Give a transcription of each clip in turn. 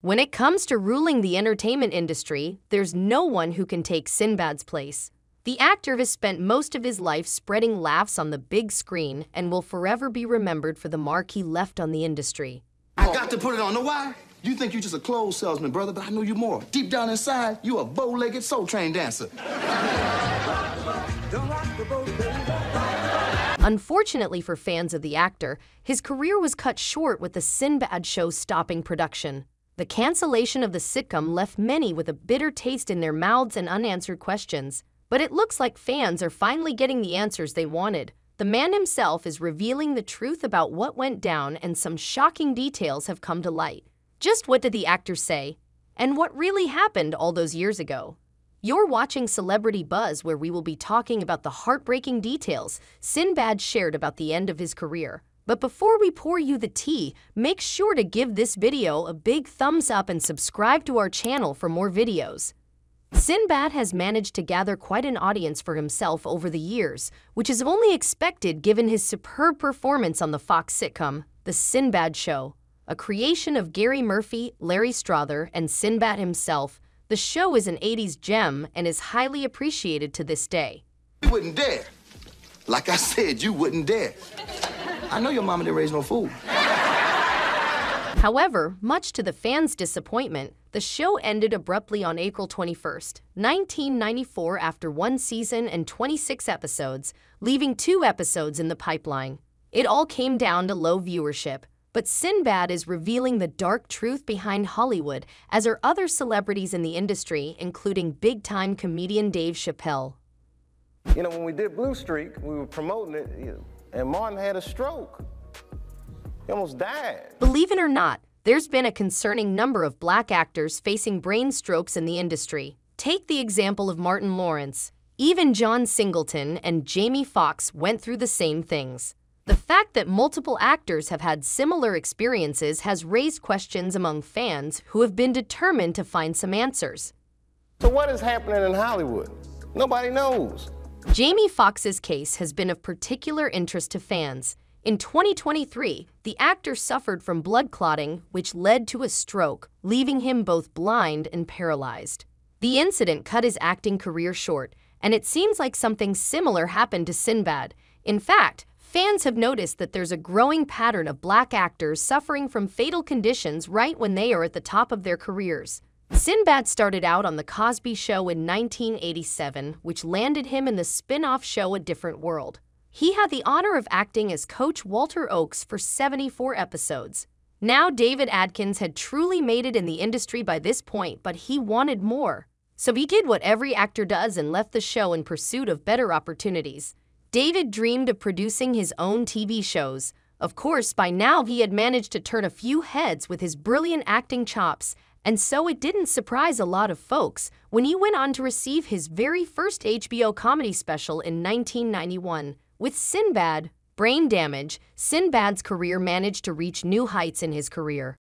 When it comes to ruling the entertainment industry, there's no one who can take Sinbad's place. The actor has spent most of his life spreading laughs on the big screen and will forever be remembered for the mark he left on the industry. I got to put it on. Know why? You think you're just a clothes salesman, brother, but I know you more. Deep down inside, you a bow-legged, soul-train dancer. Unfortunately for fans of the actor, his career was cut short with the Sinbad show stopping production. The cancellation of the sitcom left many with a bitter taste in their mouths and unanswered questions. But it looks like fans are finally getting the answers they wanted. The man himself is revealing the truth about what went down, and some shocking details have come to light. Just what did the actor say? And what really happened all those years ago? You're watching Celebrity Buzz, where we will be talking about the heartbreaking details Sinbad shared about the end of his career. But before we pour you the tea, make sure to give this video a big thumbs up and subscribe to our channel for more videos. Sinbad has managed to gather quite an audience for himself over the years, which is only expected given his superb performance on the Fox sitcom, The Sinbad Show. A creation of Gary Murphy, Larry Strother, and Sinbad himself, the show is an 80s gem and is highly appreciated to this day. You wouldn't dare. Like I said, you wouldn't dare. I know your mama didn't raise no fool. However, much to the fans' disappointment, the show ended abruptly on April 21, 1994 after 1 season and 26 episodes, leaving 2 episodes in the pipeline. It all came down to low viewership, but Sinbad is revealing the dark truth behind Hollywood, as are other celebrities in the industry, including big-time comedian Dave Chappelle. You know, when we did Blue Streak, we were promoting it, and Martin had a stroke. He almost died. Believe it or not, there's been a concerning number of black actors facing brain strokes in the industry. Take the example of Martin Lawrence. Even John Singleton and Jamie Foxx went through the same things. The fact that multiple actors have had similar experiences has raised questions among fans who have been determined to find some answers. So what is happening in Hollywood? Nobody knows. Jamie Foxx's case has been of particular interest to fans. In 2023, the actor suffered from blood clotting, which led to a stroke, leaving him both blind and paralyzed. The incident cut his acting career short, and it seems like something similar happened to Sinbad. In fact, fans have noticed that there's a growing pattern of black actors suffering from fatal conditions right when they are at the top of their careers. Sinbad started out on The Cosby Show in 1987, which landed him in the spin-off show A Different World. He had the honor of acting as Coach Walter Oakes for 74 episodes. Now, David Adkins had truly made it in the industry by this point, but he wanted more. So he did what every actor does and left the show in pursuit of better opportunities. David dreamed of producing his own TV shows. Of course, by now he had managed to turn a few heads with his brilliant acting chops, and so it didn't surprise a lot of folks when he went on to receive his very first HBO comedy special in 1991. With Sinbad, Brain Damage, Sinbad's career managed to reach new heights in his career.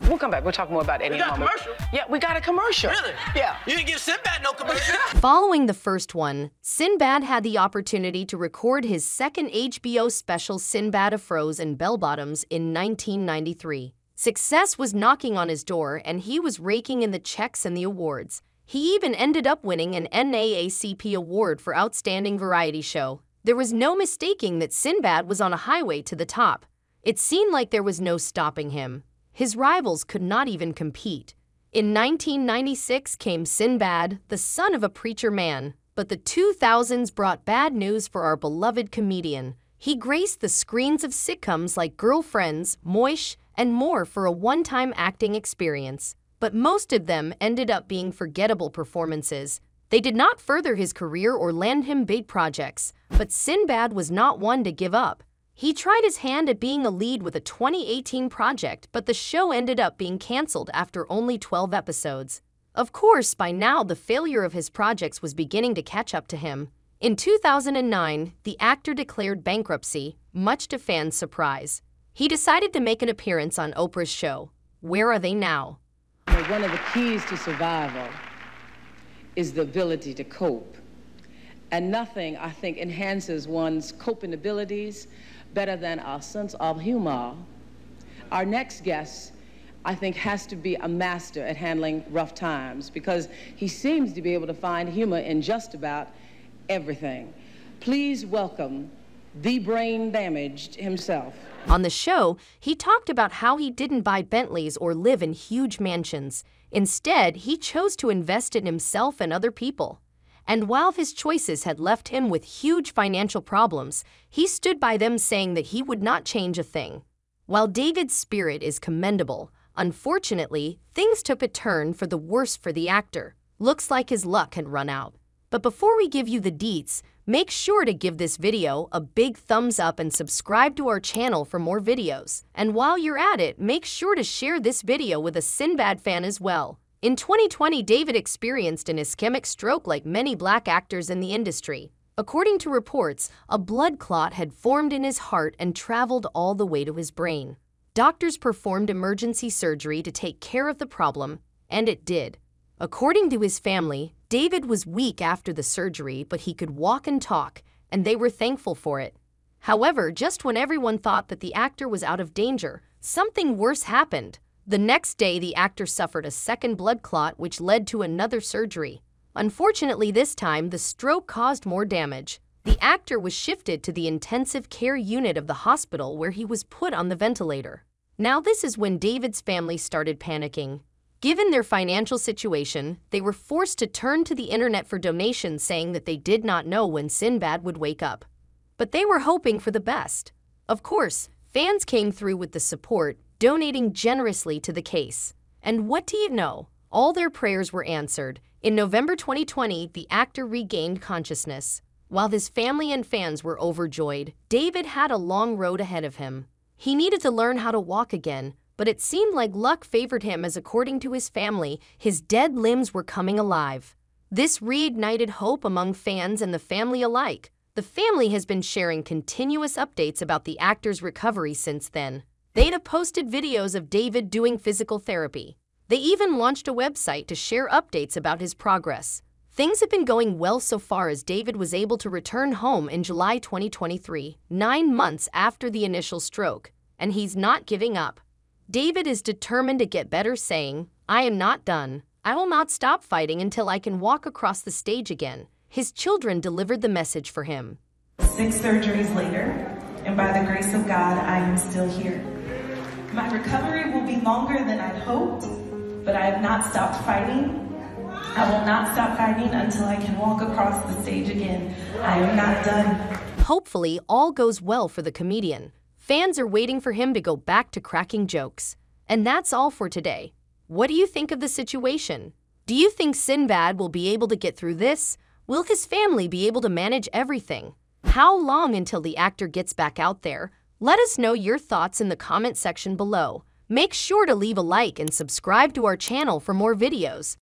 We'll come back. We'll talk more about Eddie in a moment. We got a commercial? Yeah, we got a commercial. Really? Yeah. You didn't give Sinbad no commercial? Following the first one, Sinbad had the opportunity to record his second HBO special Sinbad Afros and Bell Bottoms in 1993. Success was knocking on his door, and he was raking in the checks and the awards. He even ended up winning an NAACP award for Outstanding Variety Show. There was no mistaking that Sinbad was on a highway to the top. It seemed like there was no stopping him. His rivals could not even compete. In 1996 came Sinbad, the son of a preacher man, but the 2000s brought bad news for our beloved comedian. He graced the screens of sitcoms like Girlfriends, Moish, and more for a one-time acting experience. But most of them ended up being forgettable performances. They did not further his career or land him big projects, but Sinbad was not one to give up. He tried his hand at being a lead with a 2018 project, but the show ended up being canceled after only 12 episodes. Of course, by now the failure of his projects was beginning to catch up to him. In 2009, the actor declared bankruptcy, much to fans' surprise. He decided to make an appearance on Oprah's show, Where Are They Now? One of the keys to survival is the ability to cope. And nothing, I think, enhances one's coping abilities better than our sense of humor. Our next guest I think, has to be a master at handling rough times because he seems to be able to find humor in just about everything. Please welcome the brain damaged himself. On the show, he talked about how he didn't buy Bentleys or live in huge mansions. Instead, he chose to invest in himself and other people. And while his choices had left him with huge financial problems, he stood by them saying that he would not change a thing. While David's spirit is commendable, unfortunately, things took a turn for the worse for the actor. Looks like his luck had run out. But before we give you the deets, make sure to give this video a big thumbs up and subscribe to our channel for more videos. And while you're at it, make sure to share this video with a Sinbad fan as well. In 2020, David experienced an ischemic stroke like many black actors in the industry. According to reports, a blood clot had formed in his heart and traveled all the way to his brain. Doctors performed emergency surgery to take care of the problem, and it did. According to his family, David was weak after the surgery, but he could walk and talk, and they were thankful for it. However, just when everyone thought that the actor was out of danger, something worse happened. The next day, the actor suffered a second blood clot, which led to another surgery. Unfortunately, this time, the stroke caused more damage. The actor was shifted to the intensive care unit of the hospital where he was put on the ventilator. Now, this is when David's family started panicking. Given their financial situation, they were forced to turn to the internet for donations, saying that they did not know when Sinbad would wake up. But they were hoping for the best. Of course, fans came through with the support, donating generously to the case. And what do you know? All their prayers were answered. In November 2020, the actor regained consciousness. While his family and fans were overjoyed, David had a long road ahead of him. He needed to learn how to walk again, but it seemed like luck favored him as, according to his family, his dead limbs were coming alive. This reignited hope among fans and the family alike. The family has been sharing continuous updates about the actor's recovery since then. They'd have posted videos of David doing physical therapy. They even launched a website to share updates about his progress. Things have been going well so far as David was able to return home in July 2023, 9 months after the initial stroke, and he's not giving up. David is determined to get better, saying, "I am not done. I will not stop fighting until I can walk across the stage again." His children delivered the message for him. 6 surgeries later, and by the grace of God, I am still here. My recovery will be longer than I'd hoped, but I have not stopped fighting. I will not stop fighting until I can walk across the stage again. I am not done. Hopefully, all goes well for the comedian. Fans are waiting for him to go back to cracking jokes. And that's all for today. What do you think of the situation? Do you think Sinbad will be able to get through this? Will his family be able to manage everything? How long until the actor gets back out there? Let us know your thoughts in the comment section below. Make sure to leave a like and subscribe to our channel for more videos.